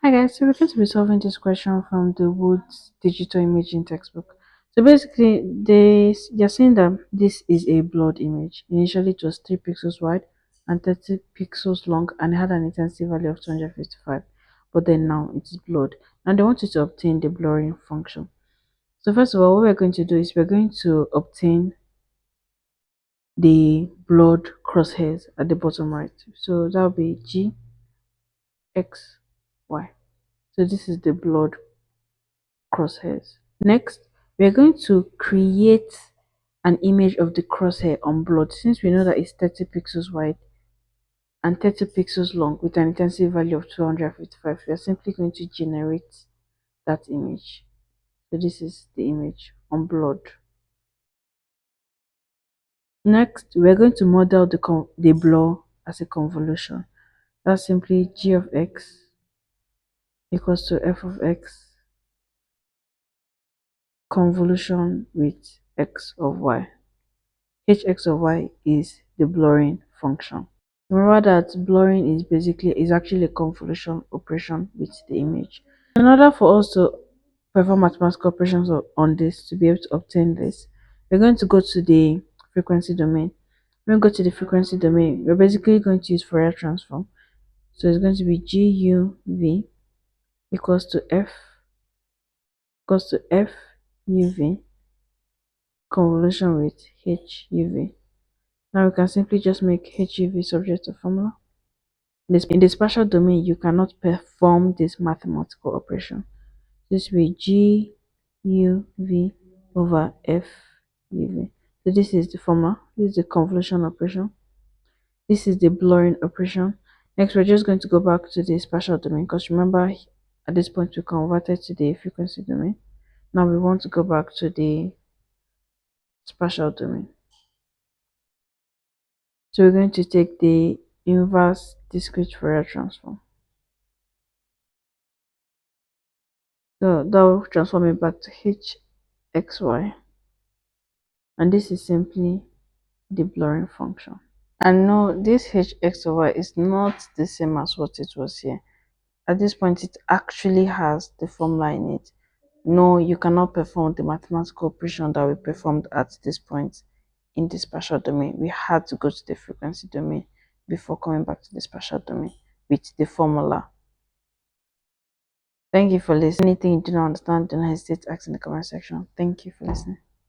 Hi guys, so we're going to be solving this question from the Woods digital imaging textbook. So basically, they're saying that this is a blurred image. Initially, it was 3 pixels wide and 30 pixels long and had an intensity value of 255. But then now it is blurred. Now they want you to obtain the blurring function. So first of all, what we're going to do is we're going to obtain the blurred crosshairs at the bottom right. So that'll be G, X, Y. So this is the blurred crosshairs. Next, we are going to create an image of the crosshair on blood since we know that it's 30 pixels wide and 30 pixels long with an intensity value of 255. We are simply going to generate that image. So this is the image on blood. Next, we are going to model the blur as a convolution. That's simply g of x equals to f of x convolution with x of y. Hx of y is the blurring function. Remember that blurring is actually a convolution operation with the image. In order for us to perform mathematical operations on this to be able to obtain this, we're going to go to the frequency domain. When we go to the frequency domain, we're basically going to use Fourier transform. So it's going to be GUV equals to F UV convolution with HUV. Now we can simply just make HUV subject to formula. In the spatial domain, you cannot perform this mathematical operation. This will be G U V over F U V. So this is the formula. This is the convolution operation. This is the blurring operation. Next, we're just going to go back to the spatial domain because remember at this point we converted to the frequency domain. Now we want to go back to the spatial domain. So we're going to take the inverse discrete Fourier transform. So that will transform it back to hxy, and this is simply the blurring function. And no, this hxy is not the same as what it was here. At this point, it actually has the formula in it. No, you cannot perform the mathematical operation that we performed at this point in the spatial domain. We had to go to the frequency domain before coming back to the spatial domain with the formula. Thank you for listening. Anything you do not understand, do not hesitate to ask in the comment section. Thank you for listening.